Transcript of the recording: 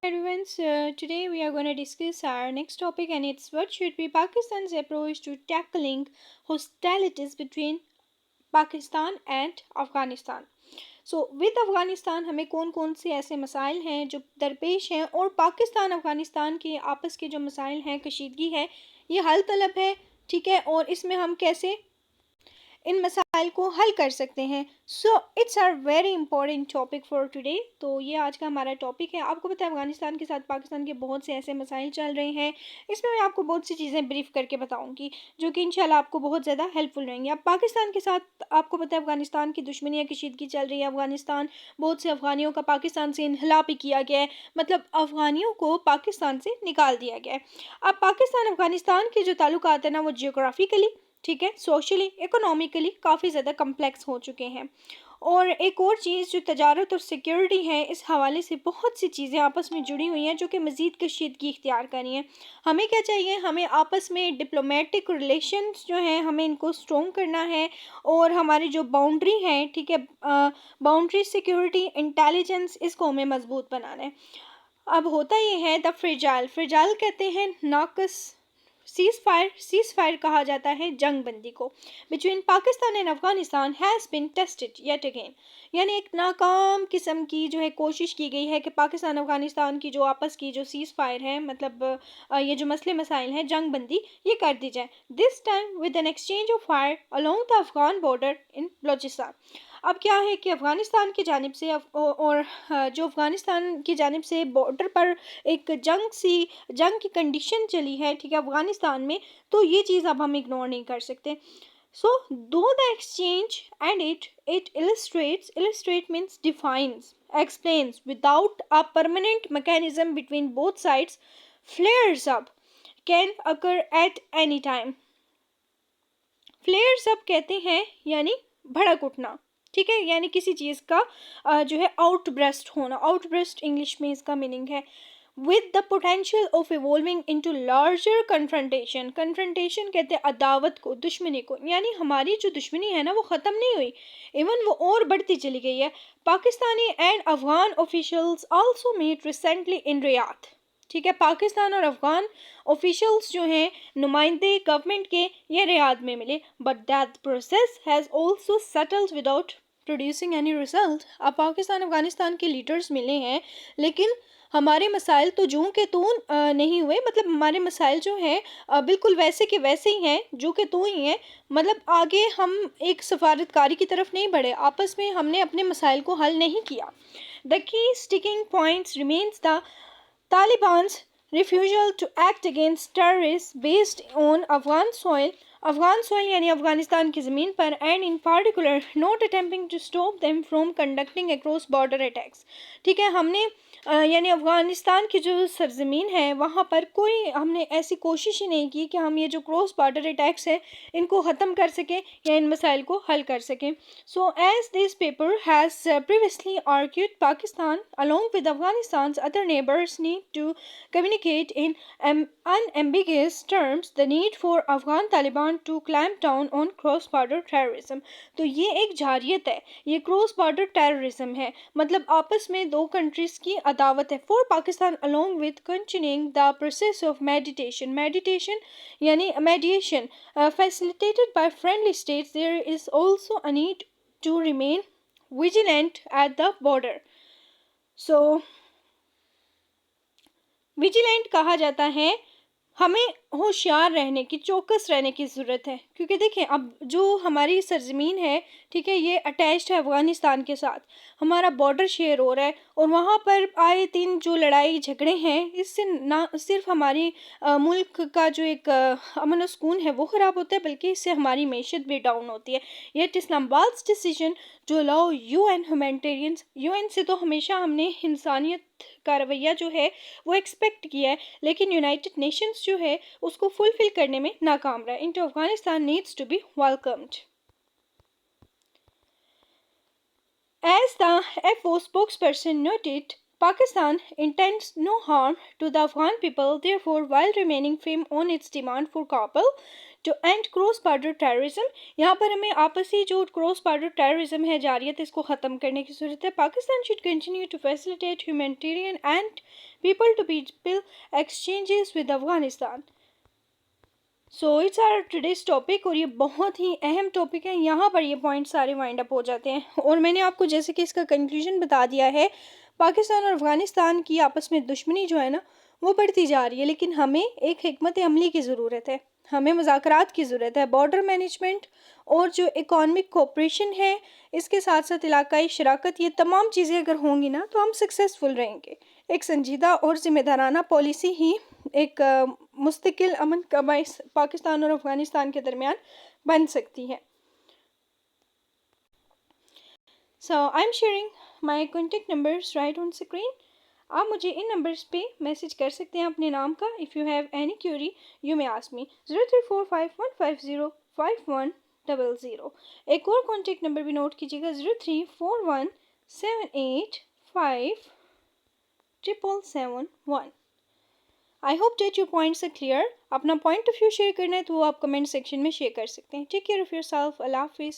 Everyone, so today we are going to discuss our next topic, and it's what should be Pakistan's approach to tackling hostilities between Pakistan and Afghanistan. So with Afghanistan हमें कौन कौन से ऐसे मसाइल हैं जो दरपेश हैं, और पाकिस्तान अफ़गानिस्तान के आपस के जो मसाइल हैं, कशीदगी है, ये हल तलब है. ठीक है, और इसमें हम कैसे इन मसाइल को हल कर सकते हैं. So it's are very important topic for today. तो ये आज का हमारा टॉपिक है. आपको पता है अफ़गानिस्तान के साथ पाकिस्तान के बहुत से ऐसे मसाइल चल रहे हैं. इसमें मैं आपको बहुत सी चीज़ें ब्रीफ करके बताऊंगी जो कि इंशाल्लाह आपको बहुत ज़्यादा हेल्पफुल रहेंगी. अब पाकिस्तान के साथ आपको पता है अफ़गानिस्तान की दुश्मनी या कशीदगी चल रही है. अफ़गानिस्तान, बहुत से अफ़गानियों का पाकिस्तान से इन्हला भी किया गया है, मतलब अफ़गानियों को पाकिस्तान से निकाल दिया गया है. अब पाकिस्तान अफ़गानिस्तान के जो ताल्लुकात है ना, वो जियोग्राफिकली, ठीक है, सोशली, इकोनॉमिकली काफ़ी ज़्यादा कम्प्लेक्स हो चुके हैं. और एक और चीज़ जो तजारत और सिक्योरिटी है, इस हवाले से बहुत सी चीज़ें आपस में जुड़ी हुई हैं जो कि मज़ीद कशीदगी इख्तियार कर रही हैं. हमें क्या चाहिए? हमें आपस में डिप्लोमेटिक रिलेशंस जो हैं, हमें इनको स्ट्रॉन्ग करना है. और हमारी जो बाउंड्री है, ठीक है, बाउंड्री, सिक्योरिटी, इंटेलिजेंस, इसको हमें मजबूत बनाना है. अब होता ये है द फ्रेजाइल, फ्रेजाइल कहते हैं नाकस. सीज फायर कहा जाता है जंग बंदी को, between Pakistan and Afghanistan has been tested yet again. यानी एक नाकाम किस्म की जो है कोशिश की गई है कि पाकिस्तान अफगानिस्तान की जो आपस की जो सीज़ फायर है, मतलब ये जो मसले मसाइल हैं, जंग बंदी, ये कर दी जाए. This time with an exchange of fire along the Afghan border in Balochistan. अब क्या है कि अफ़गानिस्तान की जानिब से और जो अफ़गानिस्तान की जानिब से बॉर्डर पर एक जंग की कंडीशन चली है, ठीक है, अफ़गानिस्तान में, तो ये चीज़ अब हम इग्नोर नहीं कर सकते. सो दो the exchange and it illustrate means defines, explains without a permanent mechanism between both sides, flares up, can occur at any time. फ्लेयर्स up कहते हैं यानी भड़क उठना, ठीक है, यानी किसी चीज़ का जो है आउटब्रस्ट होना. आउटब्रस्ट इंग्लिश में इसका मीनिंग है with the potential of evolving into larger confrontation. Confrontation कहते हैं अदावत को, दुश्मनी को, यानी हमारी जो दुश्मनी है ना, वो ख़त्म नहीं हुई, इवन वो और बढ़ती चली गई है. Pakistani and Afghan officials also meet recently in Riyadh. ठीक है, पाकिस्तान और अफगान ऑफिशियल्स जो हैं, नुमाइंदे गवर्नमेंट के, ये रियाद में मिले. But that process has also settled without producing any result. अब पाकिस्तान अफगानिस्तान के लीडर्स मिले हैं, लेकिन हमारे मसाइल तो जूं के तूं नहीं हुए. मतलब हमारे मसाइल जो हैं बिल्कुल वैसे के वैसे ही हैं, जो के तू ही हैं. मतलब आगे हम एक सफारतकारी की तरफ नहीं बढ़े, आपस में हमने अपने मसाइल को हल नहीं किया. The key sticking points remains the Taliban's refusal to act against terrorists based on Afghan soil यानी अफगानिस्तान की ज़मीन पर, and in particular not attempting to stop them from conducting across border attacks. ठीक है, हमने यानी अफ़गानिस्तान की जो सरज़मीन है, वहाँ पर कोई हमने ऐसी कोशिश ही नहीं की कि हम ये जो क्रॉस बॉर्डर अटैक्स है, इनको ख़त्म कर सकें या इन मसाइल को हल कर सकें. So as this paper has previously argued, Pakistan along with Afghanistan's other neighbors need to communicate in unambiguous terms the need for Afghan Taliban to clamp down on cross-border terrorism. तो ये एक जारियत है, ये क्रॉस बॉर्डर टेररिज्म है, मतलब आपस में दो कंट्रीज़ की अदावत है. For Pakistan along with continuing the process of meditation यानी mediation facilitated by friendly states, there is also a need to remain vigilant at the border. So vigilant कहा जाता है, हमें होशियार रहने की, चौकस रहने की ज़रूरत है. क्योंकि देखें, अब जो हमारी सरज़मीन है, ठीक है, ये अटैच्ड है अफ़गानिस्तान के साथ, हमारा बॉर्डर शेयर हो रहा है, और वहाँ पर आए दिन जो लड़ाई झगड़े हैं, इससे ना सिर्फ हमारी मुल्क का जो एक अमन व सुकून है वो ख़राब होता है, बल्कि इससे हमारी मैशत भी डाउन होती है. येट इस्लामाबाद डिसीजन जो अलाउ UN ह्यूमैनिटेरियंस, UN से तो हमेशा हमने इंसानियत का रवैया जो है वो एक्सपेक्ट किया है, लेकिन यूनाइटेड नेशंस जो है उसको फुलफिल करने में नाकाम रहा. Into Afghanistan needs to be welcomed. As the FO spokesperson noted, Pakistan intends no harm to the Afghan people, therefore, while remaining firm on its demand for Kabul to end cross border terrorism. یہاں پر ہمیں آپسی جو cross border terrorism ہے جاریت اس کو ختم کرنے کی ضرورت ہے. Pakistan should continue to facilitate humanitarian and people to people exchanges with Afghanistan. So its are today's topic اور یہ بہت ہی اہم ٹاپک ہے. یہاں پر یہ پوائنٹ سارے وائنڈ اپ ہو جاتے ہیں اور میں نے آپ کو جیسے کہ اس کا کنکلوژن بتا دیا ہے. پاکستان اور افغانستان کی آپس میں دشمنی جو ہے نا وہ بڑھتی جا رہی ہے، لیکن ہمیں ایک حکمت عملی کی ضرورت ہے، ہمیں مذاکرات کی ضرورت ہے. بارڈر مینجمنٹ اور جو اکانومک کوپریشن ہے، اس کے ساتھ ساتھ علاقائی شراکت، یہ تمام چیزیں اگر ہوں گی نا تو ہم سکسیزفل رہیں گے. ایک سنجیدہ اور ذمہ دارانہ پالیسی ہی ایک مستقل امن کا باعث پاکستان اور افغانستان کے درمیان بن سکتی ہے. So I'm sharing my contact numbers right on screen. آپ مجھے ان نمبرز پہ میسج کر سکتے ہیں اپنے نام کا. If you have any query you may ask me. 0345150510. ایک اور کانٹیکٹ نمبر بھی نوٹ کیجیے گا 0341785771. I hope that your points are clear. اپنا پوائنٹ آف ویو شیئر کرنا ہے تو وہ آپ کمنٹ سیکشن میں شیئر کر سکتے ہیں. Take care of yourself. اللہ حافظ.